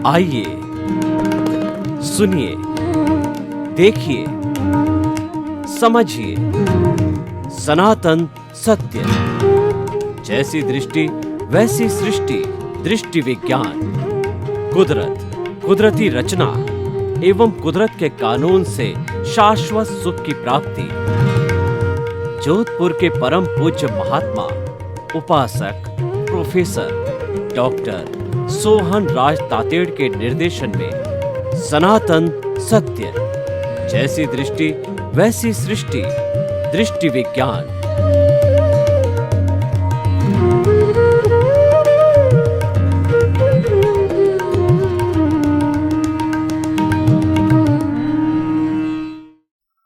आइए सुनिए, देखिए, समझिए सनातन सत्य। जैसी दृष्टि वैसी सृष्टि, दृष्टि विज्ञान। कुदरत, कुदरती रचना एवं कुदरत के कानून से शाश्वत सुख की प्राप्ति। जोधपुर के परम पूज्य महात्मा उपासक प्रोफेसर डॉक्टर सोहन राज तातेड़ के निर्देशन में सनातन सत्य। जैसी दृष्टि वैसी सृष्टि, दृष्टि विज्ञान।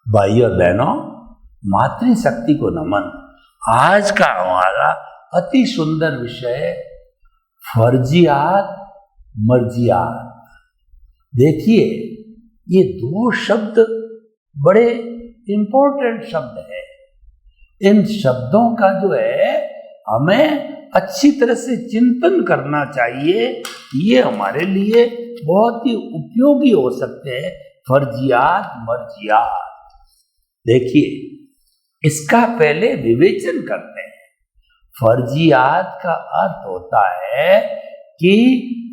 भाइयों और बहनों, मातृशक्ति को नमन। आज का हमारा अति सुंदर विषय फर्जियात मर्जियात। देखिए, ये दो शब्द बड़े इंपॉर्टेंट शब्द है। इन शब्दों का जो है हमें अच्छी तरह से चिंतन करना चाहिए। ये हमारे लिए बहुत ही उपयोगी हो सकते हैं। फर्जियात मर्जियात। देखिए, इसका पहले विवेचन करते हैं। फर्जियात का अर्थ होता है कि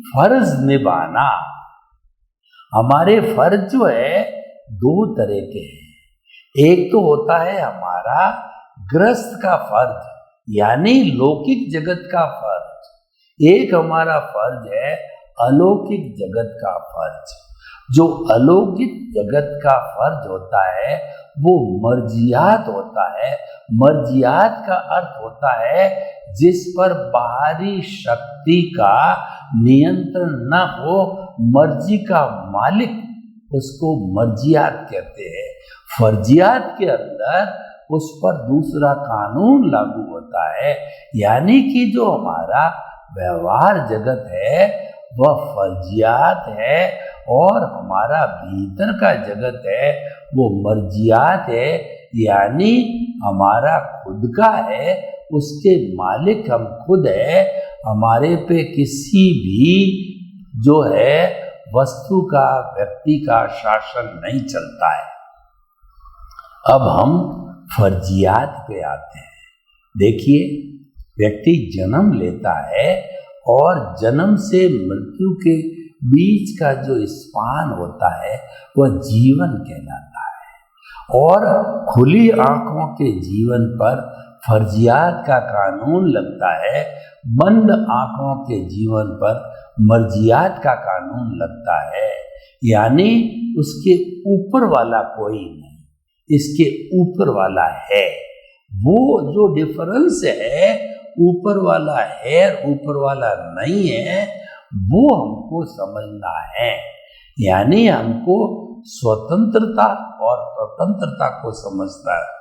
फर्ज निभाना। हमारे फर्ज जो है दो तरह के हैं। एक तो होता है हमारा गृहस्थ का फर्ज, यानी लौकिक जगत का फर्ज। एक हमारा फर्ज है अलौकिक जगत का फर्ज। जो अलौकिक जगत का फर्ज होता है वो मर्जियात होता है। मर्जियात का अर्थ होता है जिस पर बाहरी शक्ति का नियंत्रण न हो, मर्जी का मालिक, उसको मर्जियात कहते हैं। फर्जियात के अंदर उस पर दूसरा कानून लागू होता है, यानी कि जो हमारा व्यवहार जगत है वह फर्जियात है और हमारा भीतर का जगत है वो मर्जियात है, यानी हमारा खुद का है, उसके मालिक हम खुद है। हमारे पे किसी भी जो है वस्तु का, व्यक्ति का शासन नहीं चलता है। अब हम फर्जियात पे आते हैं। देखिए, व्यक्ति जन्म लेता है और जन्म से मृत्यु के बीच का जो स्पान होता है वह जीवन कहलाता है। और खुली आंखों के जीवन पर फर्जियात का कानून लगता है, बंद आंखों के जीवन पर मर्जियात का कानून लगता है। यानी उसके ऊपर वाला कोई नहीं, इसके ऊपर वाला है। वो जो डिफरेंस है, ऊपर वाला है ऊपर वाला नहीं है, वो हमको समझना है। यानी हमको स्वतंत्रता और स्वतंत्रता को समझना है।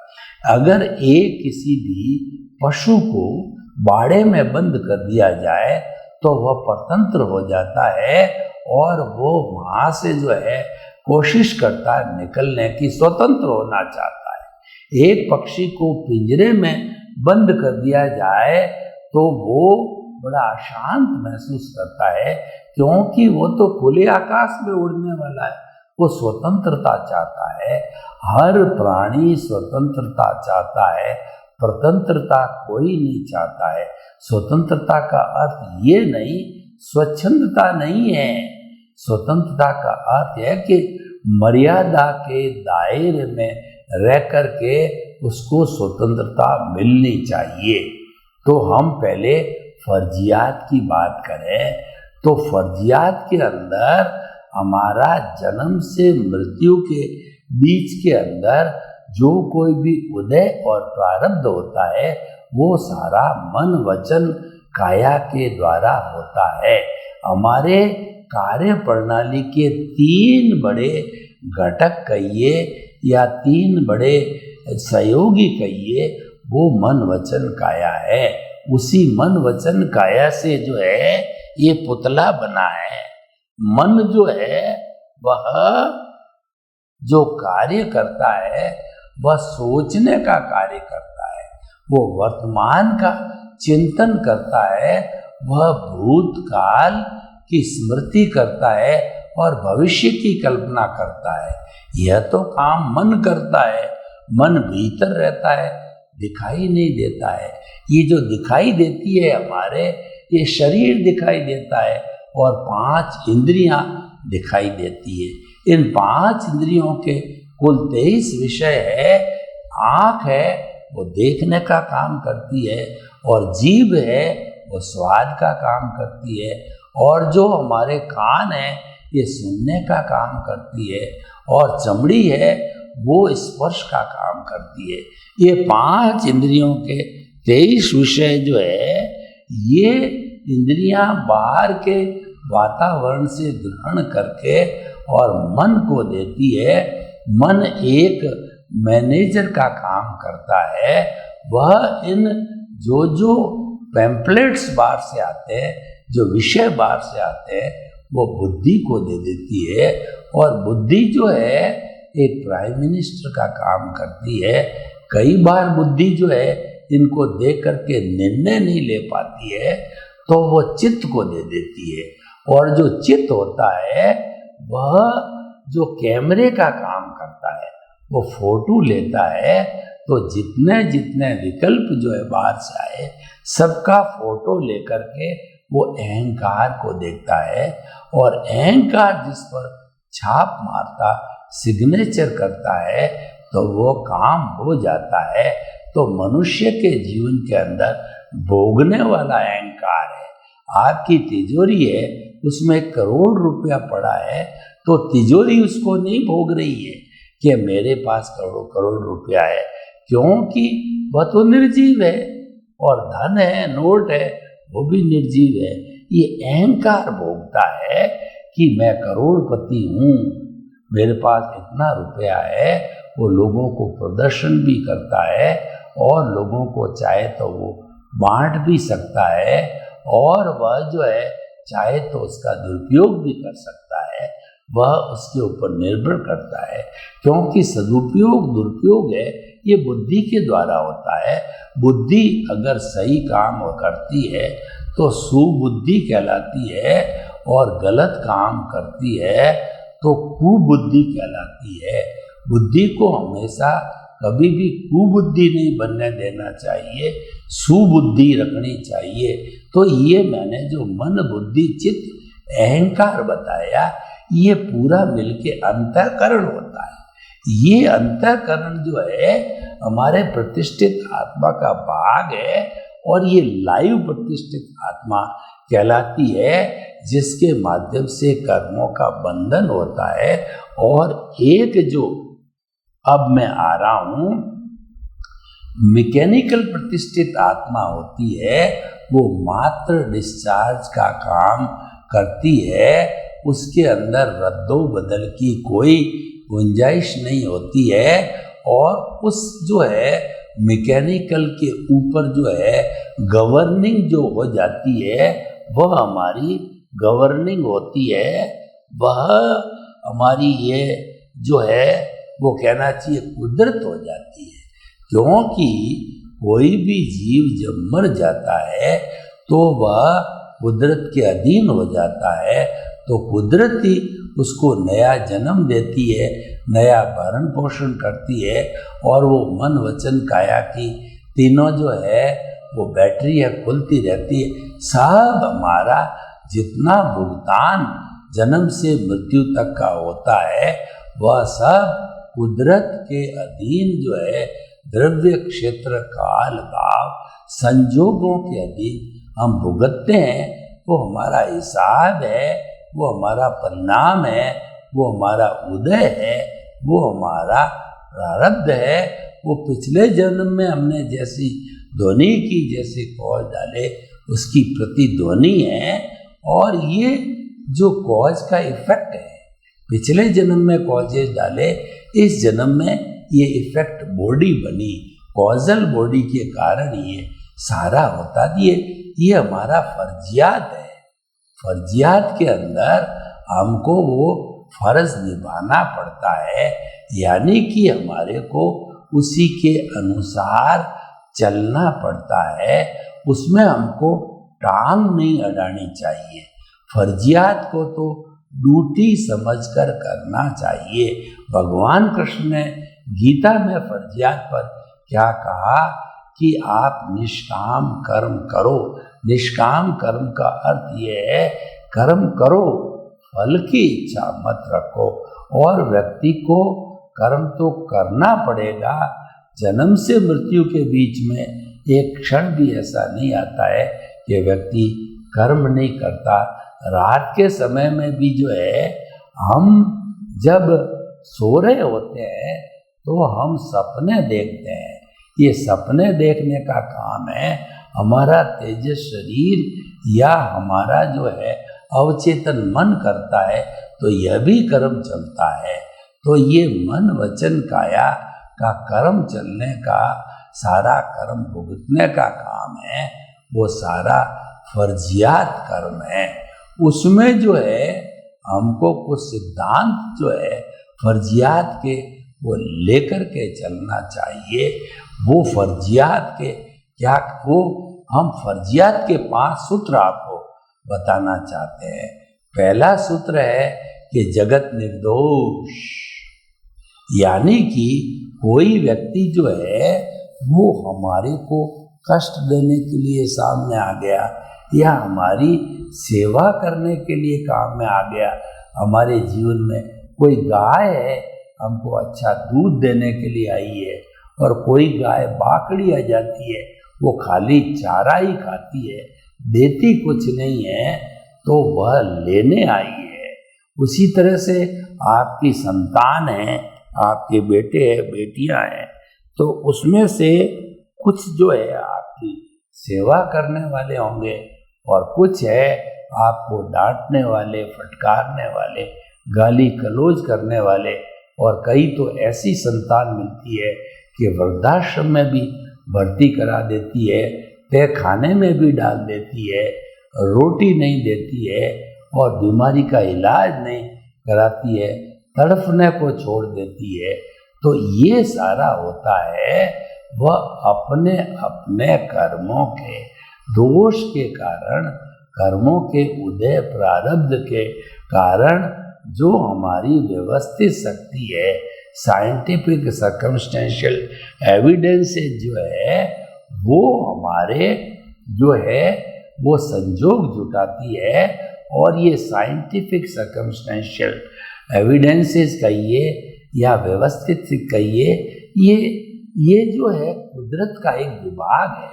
अगर एक किसी भी पशु को बाड़े में बंद कर दिया जाए तो वह स्वतंत्र हो जाता है और वो वहां से जो है कोशिश करता है निकलने की, स्वतंत्र होना चाहता है। एक पक्षी को पिंजरे में बंद कर दिया जाए तो वो बड़ा अशांत महसूस करता है, क्योंकि वो तो खुले आकाश में उड़ने वाला है, वो स्वतंत्रता चाहता है। हर प्राणी स्वतंत्रता चाहता है, स्वतंत्रता कोई नहीं चाहता है। स्वतंत्रता का अर्थ ये नहीं, स्वच्छंदता नहीं है। स्वतंत्रता का अर्थ है कि मर्यादा के दायरे में रह करके उसको स्वतंत्रता मिलनी चाहिए। तो हम पहले फर्जियात की बात करें तो फर्जियात के अंदर हमारा जन्म से मृत्यु के बीच के अंदर जो कोई भी उदय और प्रारब्ध होता है वो सारा मन वचन काया के द्वारा होता है। हमारे कार्य प्रणाली के तीन बड़े घटक कहिए या तीन बड़े सहयोगी कहिए, वो मन वचन काया है। उसी मन वचन काया से जो है ये पुतला बना है। मन जो है वह जो कार्य करता है वह सोचने का कार्य करता है, वो वर्तमान का चिंतन करता है, वह भूतकाल की स्मृति करता है और भविष्य की कल्पना करता है। यह तो काम मन करता है। मन भीतर रहता है, दिखाई नहीं देता है। ये जो दिखाई देती है हमारे, ये शरीर दिखाई देता है और 5 इंद्रियां दिखाई देती है। इन 5 इंद्रियों के कुल 23 विषय है। आँख है वो देखने का काम करती है, और जीभ है वो स्वाद का काम करती है, और जो हमारे कान है ये सुनने का काम करती है, और चमड़ी है वो स्पर्श का काम करती है। ये 5 इंद्रियों के 23 विषय जो है, ये इंद्रियां बाहर के वातावरण से ग्रहण करके और मन को देती है। मन एक मैनेजर का काम करता है। वह इन जो पैम्पलेट्स बाहर से आते हैं, जो विषय बाहर से आते हैं, वो बुद्धि को दे देती है। और बुद्धि जो है एक प्राइम मिनिस्टर का काम करती है। कई बार बुद्धि जो है इनको देख करके निर्णय नहीं ले पाती है, तो वो चित्त को दे देती है। और जो चित्त होता है वह जो कैमरे का काम करता है, वो फोटो लेता है। तो जितने जितने विकल्प जो है बाहर से आए, सबका फोटो लेकर के वो अहंकार को देखता है, और अहंकार जिस पर छाप मारता, सिग्नेचर करता है, तो वो काम हो जाता है। तो मनुष्य के जीवन के अंदर भोगने वाला अहंकार है। आपकी तिजोरी है, उसमें 1 करोड़ रुपया पड़ा है, तो तिजोरी उसको नहीं भोग रही है कि मेरे पास करोड़ करोड़ रुपया है, क्योंकि वह तो निर्जीव है। और धन है, नोट है, वो भी निर्जीव है। ये अहंकार भोगता है कि मैं करोड़पति हूँ, मेरे पास इतना रुपया है। वो लोगों को प्रदर्शन भी करता है, और लोगों को चाहे तो वो बांट भी सकता है, और वह जो है चाहे तो उसका दुरुपयोग भी कर सकता है। वह उसके ऊपर निर्भर करता है, क्योंकि सदुपयोग दुरुपयोग है ये बुद्धि के द्वारा होता है। बुद्धि अगर सही काम करती है तो सुबुद्धि कहलाती है, और गलत काम करती है तो कुबुद्धि कहलाती है। बुद्धि को हमेशा कभी भी कुबुद्धि नहीं बनने देना चाहिए, सुबुद्धि रखनी चाहिए। तो ये मैंने जो मन बुद्धि चित्त अहंकार बताया, ये पूरा मिलके अंतःकरण होता है। ये अंतःकरण जो है हमारे प्रतिष्ठित आत्मा का भाग है, और ये लाइव प्रतिष्ठित आत्मा कहलाती है, जिसके माध्यम से कर्मों का बंधन होता है। और एक जो अब मैं आ रहा हूं, मैकेनिकल प्रतिष्ठित आत्मा होती है, वो मात्र डिस्चार्ज का काम करती है। उसके अंदर रद्दो बदल की कोई गुंजाइश नहीं होती है, और उस जो है मैकेनिकल के ऊपर जो है गवर्निंग जो हो जाती है, वह हमारी गवर्निंग होती है। वह हमारी ये जो है वो कहना चाहिए कुदरत हो जाती है। क्योंकि कोई भी जीव जब मर जाता है तो वह कुदरत के अधीन हो जाता है, तो कुदरत ही उसको नया जन्म देती है, नया भरण पोषण करती है, और वो मन वचन काया की तीनों जो है वो बैटरी है, खुलती रहती है। सब हमारा जितना भुगतान जन्म से मृत्यु तक का होता है, वह सब कुदरत के अधीन जो है द्रव्य क्षेत्र काल भाव संजोगों के अधीन हम भुगतते हैं। वो हमारा हिसाब है, वो हमारा परिणाम है, वो हमारा उदय है, वो हमारा प्रारब्ध है। वो पिछले जन्म में हमने जैसी ध्वनि की, जैसे कॉज डाले उसकी प्रतिध्वनि है, और ये जो कॉज का इफेक्ट है, पिछले जन्म में कॉजेज डाले, इस जन्म में ये इफेक्ट बॉडी बनी, कॉजल बॉडी के कारण ये सारा होता है। ये हमारा फर्जियात है। फर्जियात के अंदर हमको वो फर्ज निभाना पड़ता है, यानी कि हमारे को उसी के अनुसार चलना पड़ता है। उसमें हमको टांग नहीं अड़ानी चाहिए। फर्जियात को तो ड्यूटी समझकर करना चाहिए। भगवान कृष्ण ने गीता में फर्जियात पर क्या कहा कि आप निष्काम कर्म करो। निष्काम कर्म का अर्थ ये है कर्म करो, फल की इच्छा मत रखो। और व्यक्ति को कर्म तो करना पड़ेगा। जन्म से मृत्यु के बीच में एक क्षण भी ऐसा नहीं आता है कि व्यक्ति कर्म नहीं करता। रात के समय में भी जो है, हम जब सो रहे होते हैं तो हम सपने देखते हैं। ये सपने देखने का काम है हमारा तेजस शरीर या हमारा जो है अवचेतन मन करता है, तो यह भी कर्म चलता है। तो ये मन वचन काया का कर्म चलने का, सारा कर्म भुगतने का काम है, वो सारा फर्जियात कर्म है। उसमें जो है हमको कुछ सिद्धांत जो है फर्जियात के वो लेकर के चलना चाहिए। वो फर्जियात के क्या, वो हम फर्जियात के 5 सूत्र आपको बताना चाहते हैं। पहला सूत्र है कि जगत निर्दोष, यानी कि कोई व्यक्ति जो है वो हमारे को कष्ट देने के लिए सामने आ गया या हमारी सेवा करने के लिए काम में आ गया। हमारे जीवन में कोई गाय है, हमको अच्छा दूध देने के लिए आई है, और कोई गाय बाकड़ी आ जाती है, वो खाली चारा ही खाती है, देती कुछ नहीं है, तो वह लेने आई है। उसी तरह से आपकी संतान है, आपके बेटे हैं, बेटियां हैं, तो उसमें से कुछ जो है आपकी सेवा करने वाले होंगे और कुछ है आपको डांटने वाले, फटकारने वाले, गाली गलौज करने वाले। और कई तो ऐसी संतान मिलती है कि वृद्धाश्रम में भी भर्ती करा देती है, तय खाने में भी डाल देती है, रोटी नहीं देती है और बीमारी का इलाज नहीं कराती है, तड़फने को छोड़ देती है। तो ये सारा होता है वह अपने अपने कर्मों के दोष के कारण, कर्मों के उदय प्रारब्ध के कारण जो हमारी व्यवस्थित शक्ति है, साइंटिफिक सर्कमस्टेंशियल एविडेंस जो है, वो हमारे जो है वो संजोग जुटाती है। और ये साइंटिफिक सर्कमस्टेंशियल एविडेंसेस कहिए या व्यवस्थित कहिए, ये जो है कुदरत का एक विभाग है।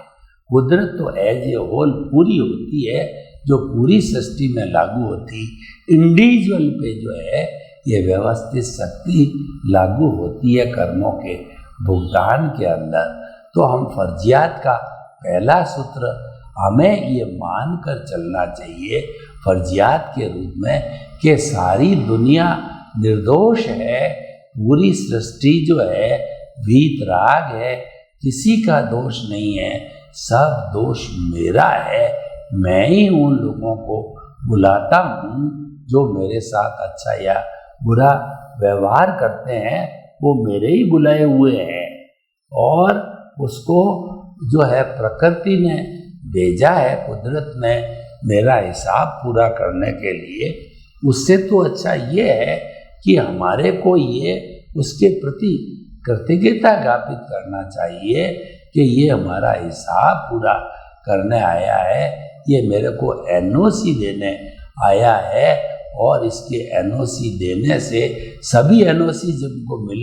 कुदरत तो एज ए होल पूरी होती है, जो पूरी सृष्टि में लागू होती। इंडिविजुअल पे जो है ये व्यवस्थित शक्ति लागू होती है कर्मों के भुगतान के अंदर। तो हम फर्जियात का पहला सूत्र हमें ये मान कर चलना चाहिए फर्जियात के रूप में कि सारी दुनिया निर्दोष है, पूरी सृष्टि जो है वीतराग है, किसी का दोष नहीं है, सब दोष मेरा है। मैं ही उन लोगों को बुलाता हूँ जो मेरे साथ अच्छा या बुरा व्यवहार करते हैं, वो मेरे ही बुलाए हुए हैं। और उसको जो है प्रकृति ने भेजा है, कुदरत ने मेरा हिसाब पूरा करने के लिए। उससे तो अच्छा ये है कि हमारे को ये उसके प्रति कृतज्ञता ज्ञापित करना चाहिए कि ये हमारा हिसाब पूरा करने आया है, ये मेरे को एनओसी देने आया है। और इसके एनओसी देने से सभी एनओसी जब को मिल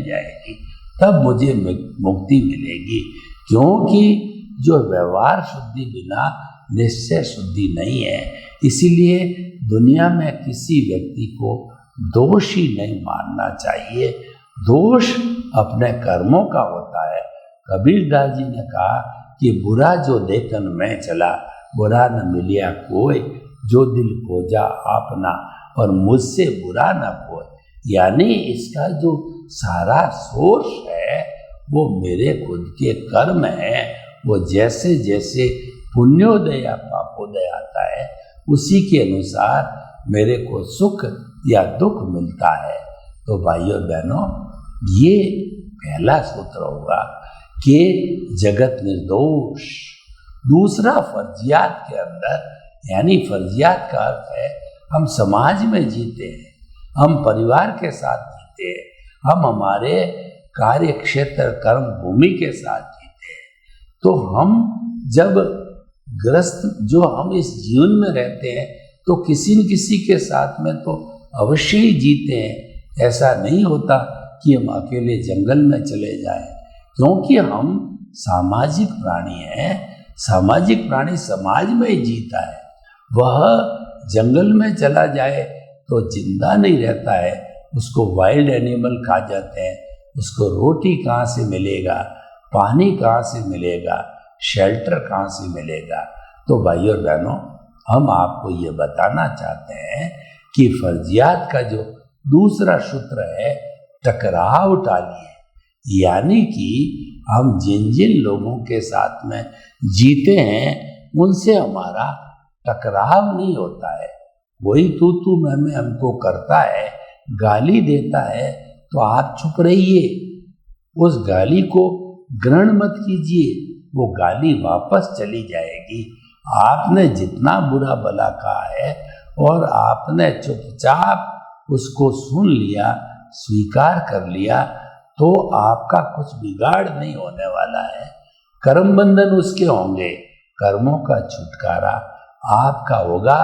जाएगी तब मुझे मुक्ति मिलेगी। क्योंकि जो व्यवहार शुद्धि बिना निश्चय शुद्धि नहीं है, इसीलिए दुनिया में किसी व्यक्ति को दोषी नहीं मानना चाहिए। दोष अपने कर्मों का होता है। कबीरदास जी ने कहा कि बुरा जो देखन में चला, बुरा न मिलिया कोई, जो दिल खोजा आपना और मुझसे बुरा न कोई। यानी इसका जो सारा सोर्स है वो मेरे खुद के कर्म है। वो जैसे जैसे पुण्योदय या पापोदय आता है उसी के अनुसार मेरे को सुख या दुख मिलता है। तो भाइयों बहनों, ये पहला सूत्र होगा कि जगत निर्दोष। दूसरा फर्जियात के अंदर यानी फर्जियात का अर्थ है हम समाज में जीते हैं, हम परिवार के साथ जीते हैं, हम हमारे कार्य क्षेत्र कर्म भूमि के साथ जीते हैं। तो हम जब ग्रस्त जो हम इस जीवन में रहते हैं तो किसी न किसी के साथ में तो अवश्य ही जीते हैं। ऐसा नहीं होता कि हम अकेले जंगल में चले जाएं, क्योंकि हम सामाजिक प्राणी हैं। सामाजिक प्राणी समाज में ही जीता है। वह जंगल में चला जाए तो जिंदा नहीं रहता है, उसको वाइल्ड एनिमल खा जाते हैं। उसको रोटी कहाँ से मिलेगा, पानी कहाँ से मिलेगा, शेल्टर कहाँ से मिलेगा। तो भाइयों और बहनों, हम आपको ये बताना चाहते हैं कि फर्जियात का जो दूसरा सूत्र है, टकराव टालिए। यानी कि हम जिन जिन लोगों के साथ में जीते हैं उनसे हमारा टकराव नहीं होता है। वही तू मैं हमको करता है, गाली देता है, तो आप चुप रहिए, उस गाली को ग्रहण मत कीजिए, वो गाली वापस चली जाएगी। आपने जितना बुरा भला कहा है और आपने चुपचाप उसको सुन लिया, स्वीकार कर लिया, तो आपका कुछ बिगाड़ नहीं होने वाला है। कर्म बंधन उसके होंगे, कर्मों का छुटकारा आपका होगा।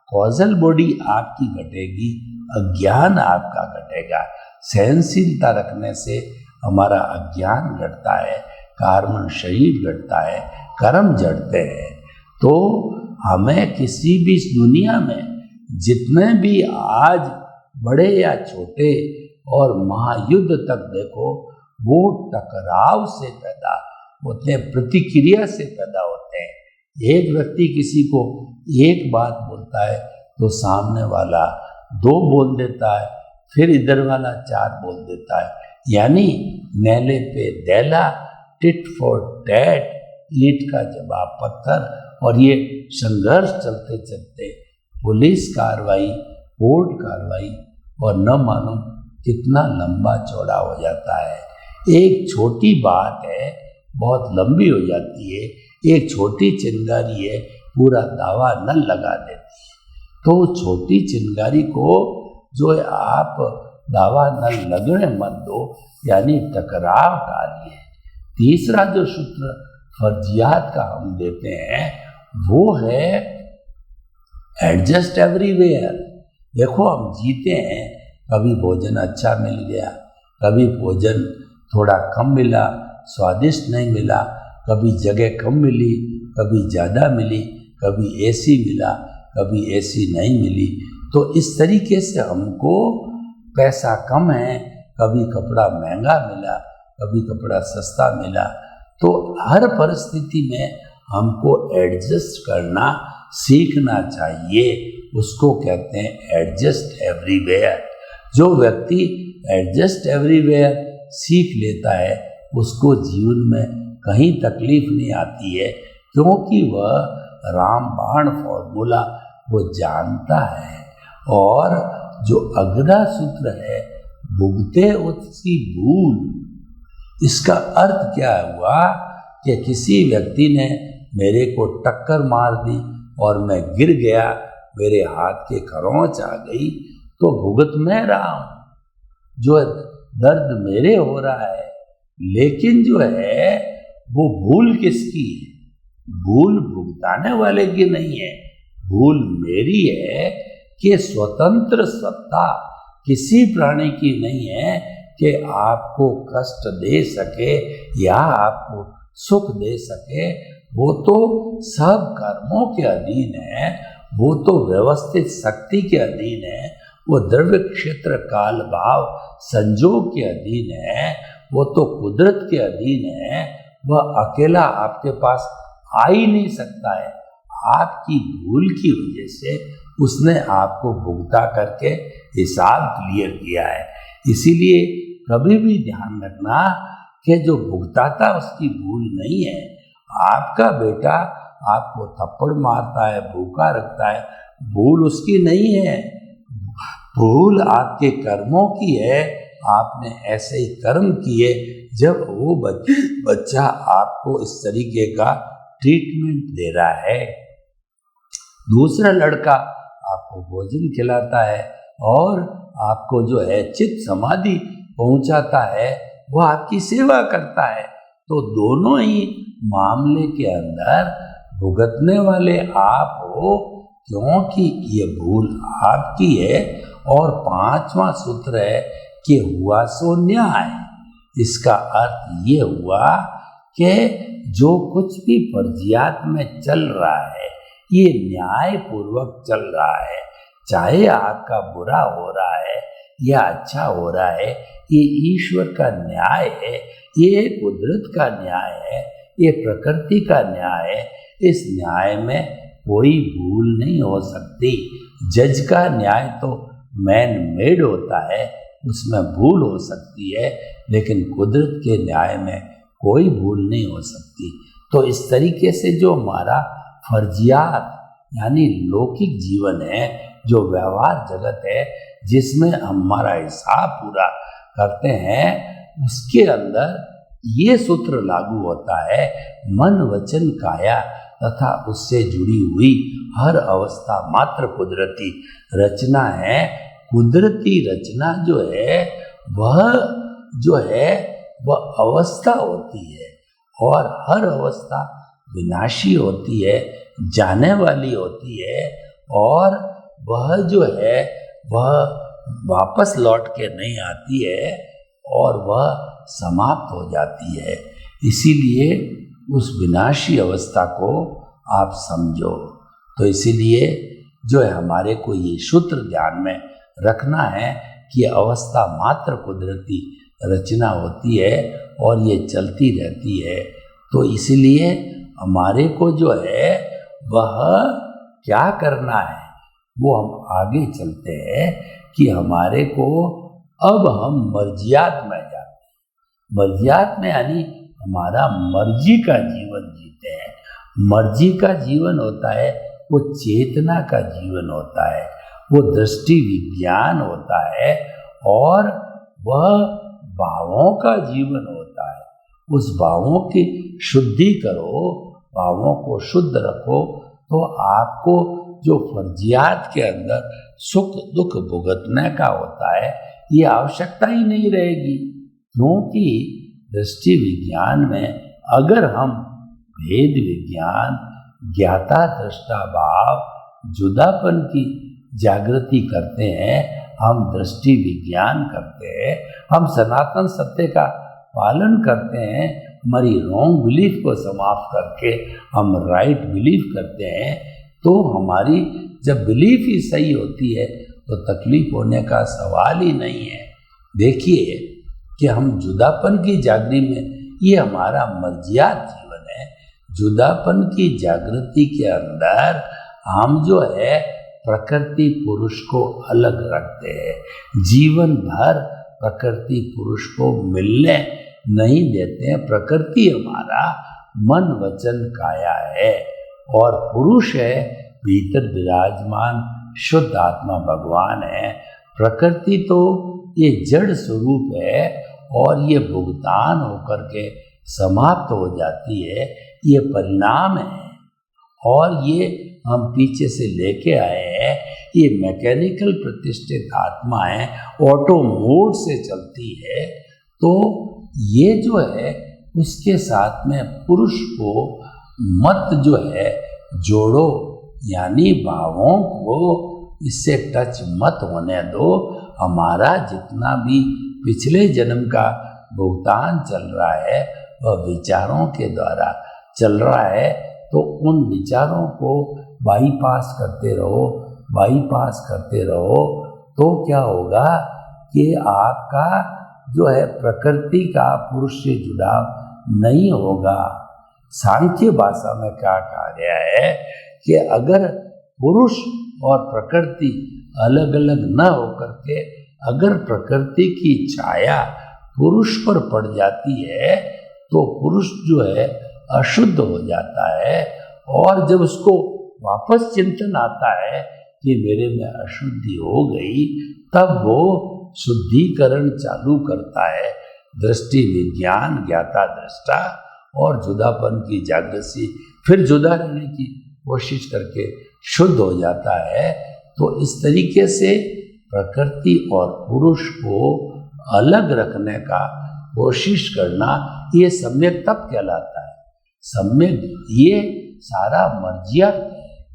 कॉजल बॉडी आपकी घटेगी, अज्ञान आपका घटेगा। सहनशीलता रखने से हमारा अज्ञान घटता है, कार्बन शरीर घटता है, कर्म जड़ते हैं। तो हमें किसी भी दुनिया में जितने भी आज बड़े या छोटे और महायुद्ध तक देखो, वो टकराव से पैदा होते हैं, प्रतिक्रिया से पैदा होते हैं। एक व्यक्ति किसी को एक बात बोलता है तो सामने वाला 2 बोल देता है, फिर इधर वाला 4 बोल देता है। यानी नेले पे दैला, टिट फॉर टैट, ईंट का जवाब पत्थर। और ये संघर्ष चलते चलते पुलिस कार्रवाई, कोर्ट कार्रवाई और न मालूम कितना लंबा चौड़ा हो जाता है। एक छोटी बात है, बहुत लंबी हो जाती है। एक छोटी चिंगारी है, पूरा दावा न लगा देती है। तो छोटी चिंगारी को जो है आप दावा न लगने मत दो, यानी टकराव डालिए। तीसरा जो सूत्र फर्जियात का हम देते हैं वो है एडजस्ट एवरीवेयर। देखो हम जीते हैं, कभी भोजन अच्छा मिल गया, कभी भोजन थोड़ा कम मिला, स्वादिष्ट नहीं मिला, कभी जगह कम मिली, कभी ज़्यादा मिली, कभी एसी मिला, कभी एसी नहीं मिली। तो इस तरीके से हमको पैसा कम है, कभी कपड़ा महंगा मिला, कभी कपड़ा सस्ता मिला। तो हर परिस्थिति में हमको एडजस्ट करना सीखना चाहिए। उसको कहते हैं एडजस्ट एवरीवेयर। जो व्यक्ति एडजस्ट एवरीवेयर सीख लेता है उसको जीवन में कहीं तकलीफ नहीं आती है, क्योंकि वह रामबाण फॉर्मूला वो जानता है। और जो अगला सूत्र है भुगते उसकी भूल, इसका अर्थ क्या हुआ कि किसी व्यक्ति ने मेरे को टक्कर मार दी और मैं गिर गया, मेरे हाथ के खरोंच आ गई, तो भुगत मैं रहा हूँ, जो दर्द मेरे हो रहा है। लेकिन जो है वो भूल किसकी है? भूल भुगताने वाले की नहीं है, भूल मेरी है कि स्वतंत्र सत्ता किसी प्राणी की नहीं है कि आपको कष्ट दे सके या आपको सुख दे सके। वो तो सब कर्मों के अधीन है, वो तो व्यवस्थित शक्ति के अधीन है, वो द्रव्य क्षेत्र काल भाव संजोग के अधीन है, वो तो कुदरत के अधीन है। वह अकेला आपके पास आ ही नहीं सकता है। आपकी भूल की वजह से उसने आपको भुगता करके हिसाब क्लियर किया है। इसीलिए कभी भी ध्यान रखना कि जो भुगताता उसकी भूल नहीं है। आपका बेटा आपको थप्पड़ मारता है, भूखा रखता है, भूल उसकी नहीं है, भूल आपके कर्मों की है। आपने ऐसे ही कर्म किए जब वो बच्चा आपको इस तरीके का ट्रीटमेंट दे रहा है। दूसरा लड़का आपको भोजन खिलाता है और आपको जो है चित्त समाधि पहुंचाता है, वो आपकी सेवा करता है। तो दोनों ही मामले के अंदर भुगतने वाले आप हो, क्योंकि ये भूल आपकी है। और पांचवा सूत्र है कि हुआ सो न्याय। इसका अर्थ ये हुआ कि जो कुछ भी फर्जियात में चल रहा है ये न्याय पूर्वक चल रहा है। चाहे आपका बुरा हो रहा है या अच्छा हो रहा है, ये ईश्वर का न्याय है, ये कुदरत का न्याय है, ये प्रकृति का न्याय है। इस न्याय में कोई भूल नहीं हो सकती। जज का न्याय तो मैन मेड होता है, उसमें भूल हो सकती है, लेकिन कुदरत के न्याय में कोई भूल नहीं हो सकती। तो इस तरीके से जो हमारा फर्जियात यानी लौकिक जीवन है, जो व्यवहार जगत है, जिसमें हमारा हिसाब पूरा करते हैं, उसके अंदर ये सूत्र लागू होता है। मन वचन काया तथा उससे जुड़ी हुई हर अवस्था मात्र कुदरती रचना है। कुदरती रचना जो है वह अवस्था होती है, और हर अवस्था विनाशी होती है, जाने वाली होती है, और वह जो है वह वापस लौट के नहीं आती है और वह समाप्त हो जाती है। इसीलिए उस विनाशी अवस्था को आप समझो। तो इसीलिए जो है हमारे को ये सूत्र ध्यान में रखना है कि अवस्था मात्र कुदरती रचना होती है और ये चलती रहती है। तो इसलिए हमारे को जो है वह क्या करना है, वो हम आगे चलते हैं कि हमारे को अब हम मर्जियात में जाते हैं। मर्जियात में यानी हमारा मर्जी का जीवन जीते हैं। मर्जी का जीवन होता है वो चेतना का जीवन होता है, वो दृष्टि विज्ञान होता है, और वह भावों का जीवन होता है। उस भावों की शुद्धि करो, भावों को शुद्ध रखो, तो आपको जो फर्जियात के अंदर सुख दुख भुगतने का होता है ये आवश्यकता ही नहीं रहेगी। क्योंकि दृष्टि विज्ञान में अगर हम भेद विज्ञान, ज्ञाता दृष्टा भाव, जुदापन की जागृति करते हैं, हम दृष्टि विज्ञान करते हैं, हम सनातन सत्य का पालन करते हैं, हमारी रॉन्ग बिलीफ को समाप्त करके हम राइट बिलीफ करते हैं, तो हमारी जब बिलीफ ही सही होती है तो तकलीफ होने का सवाल ही नहीं है। देखिए कि हम जुदापन की जागृति में, ये हमारा मर्जियात जीवन है। जुदापन की जागृति के अंदर हम जो है प्रकृति पुरुष को अलग रखते हैं, जीवन भर प्रकृति पुरुष को मिलने नहीं देते हैं। प्रकृति हमारा मन वचन काया है और पुरुष है भीतर विराजमान शुद्ध आत्मा भगवान है। प्रकृति तो ये जड़ स्वरूप है और ये भुगतान होकर के समाप्त हो जाती है, ये परिणाम है। और ये हम पीछे से लेके आए हैं, ये मैकेनिकल प्रतिष्ठित आत्मा है, ऑटो मोड से चलती है। तो ये जो है उसके साथ में पुरुष को मत जो है जोड़ो, यानी भावों को इससे टच मत होने दो। हमारा जितना भी पिछले जन्म का भुगतान चल रहा है वह विचारों के द्वारा चल रहा है, तो उन विचारों को बाईपास करते रहो, बाईपास करते रहो। तो क्या होगा कि आपका जो है प्रकृति का पुरुष से जुड़ाव नहीं होगा। सांख्य भाषा में क्या कहा गया है कि अगर पुरुष और प्रकृति अलग अलग न होकर के अगर प्रकृति की छाया पुरुष पर पड़ जाती है तो पुरुष जो है अशुद्ध हो जाता है, और जब उसको वापस चिंतन आता है कि मेरे में अशुद्धि हो गई, तब वो शुद्धिकरण चालू करता है। दृष्टि विज्ञान, ज्ञाता दृष्टा और जुदापन की जागृति, फिर जुदा रहने की कोशिश करके शुद्ध हो जाता है। तो इस तरीके से प्रकृति और पुरुष को अलग रखने का कोशिश करना, ये सम्यक तप कहलाता है। सम्यक ये सारा मर्जिया है।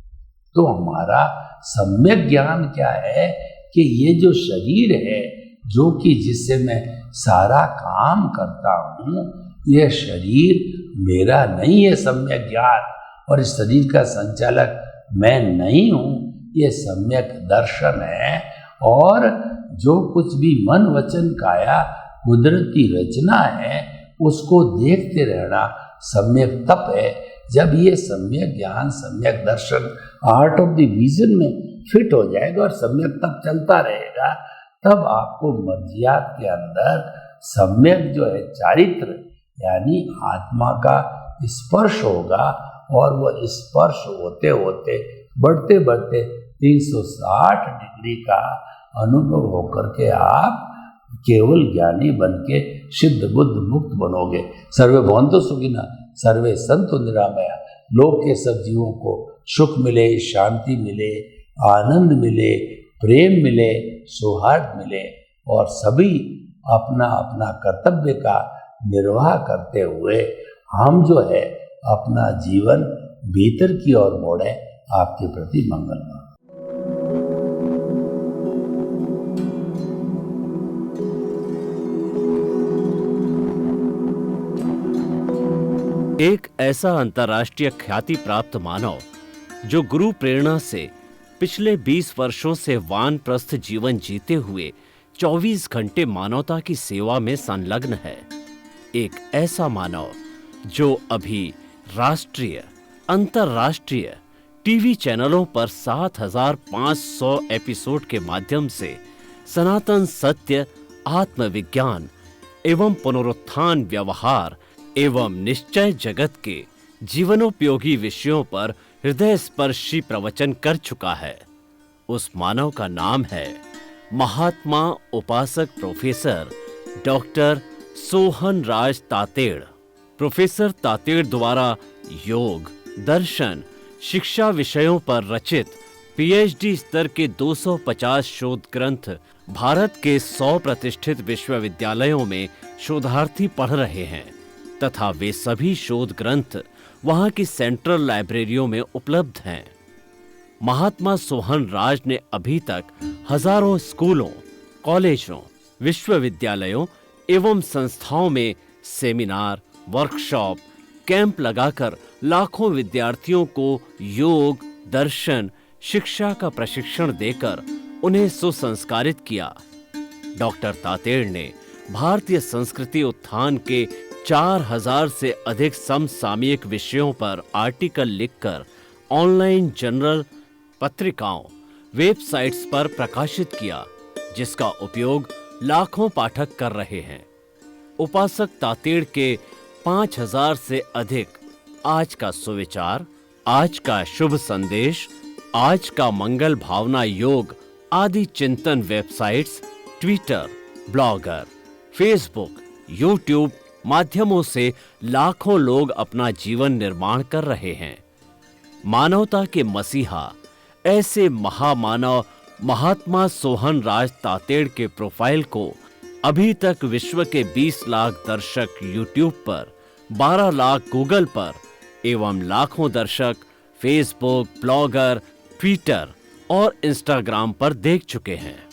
तो हमारा सम्यक ज्ञान क्या है कि ये जो शरीर है, जो कि जिससे मैं सारा काम करता हूँ, यह शरीर मेरा नहीं है, सम्यक ज्ञान। और इस शरीर का संचालक मैं नहीं हूँ, ये सम्यक दर्शन है। और जो कुछ भी मन वचन काया कुदरती रचना है, उसको देखते रहना सम्यक तप है। जब ये सम्यक ज्ञान, सम्यक दर्शन आर्ट ऑफ द विजन में फिट हो जाएगा और सम्यक तप चलता रहेगा, तब आपको मर्जियात के अंदर सम्यक जो है चारित्र, यानी आत्मा का स्पर्श होगा। और वह स्पर्श होते होते बढ़ते बढ़ते 360 डिग्री का अनुभव होकर के आप केवल ज्ञानी बन के सिद्ध बुद्ध मुक्त बनोगे। सर्वे भवन्तु सुखिनः, सर्वे सन्तु निरामया। लोक के सब जीवों को सुख मिले, शांति मिले, आनंद मिले, प्रेम मिले, सौहार्द मिले, और सभी अपना अपना कर्तव्य का निर्वाह करते हुए हम जो है अपना जीवन भीतर की ओर मोड़े। आपके प्रति मंगल। एक ऐसा अंतर्राष्ट्रीय ख्याति प्राप्त मानव जो गुरु प्रेरणा से पिछले 20 वर्षों से वानप्रस्थ जीवन जीते हुए 24 घंटे मानवता की सेवा में संलग्न है। एक ऐसा मानव जो अभी राष्ट्रीय, अंतर्राष्ट्रीय टीवी चैनलों पर 7,500 एपिसोड के माध्यम से सनातन सत्य, आत्मविज्ञान एवं पुनरुत्थान, व्यवहार एवं निश्चय जगत के जीवनोपयोगी विषयों पर हृदय स्पर्शी प्रवचन कर चुका है। उस मानव का नाम है महात्मा उपासक प्रोफेसर डॉक्टर सोहन राज तातेड़। प्रोफेसर तातेड़ द्वारा योग, दर्शन, शिक्षा विषयों पर रचित पीएचडी स्तर के 250 शोध ग्रंथ भारत के 100 प्रतिष्ठित विश्वविद्यालयों में शोधार्थी पढ़ रहे हैं तथा वे सभी शोध ग्रंथ वहां की सेंट्रल लाइब्रेरियों में उपलब्ध हैं। महात्मा सोहन राज ने अभी तक हजारों स्कूलों, कॉलेजों, विश्वविद्यालयों एवं संस्थाओं में सेमिनार, वर्कशॉप, कैंप लगाकर लाखों विद्यार्थियों को योग, दर्शन, शिक्षा का प्रशिक्षण देकर उन्हें सुसंस्कारित किया। डॉक्टर तातेड़ ने भारतीय संस्कृति उत्थान के 4000 से अधिक समसामयिक विषयों पर आर्टिकल लिखकर ऑनलाइन जर्नल, पत्रिकाओं, वेबसाइट्स पर प्रकाशित किया, जिसका उपयोग लाखों पाठक कर रहे हैं। उपासक तातेड़ के 5000 से अधिक आज का सुविचार, आज का शुभ संदेश, आज का मंगल भावना योग आदि चिंतन websites, Twitter, blogger, Facebook, YouTube माध्यमों से लाखों लोग अपना जीवन निर्माण कर रहे हैं। मानवता के मसीहा ऐसे महामानव महात्मा सोहन राज तातेड़ के प्रोफाइल को अभी तक विश्व के 20 लाख दर्शक यूट्यूब पर, 12 लाख गूगल पर एवं लाखों दर्शक फेसबुक, ब्लॉगर, ट्विटर और इंस्टाग्राम पर देख चुके हैं।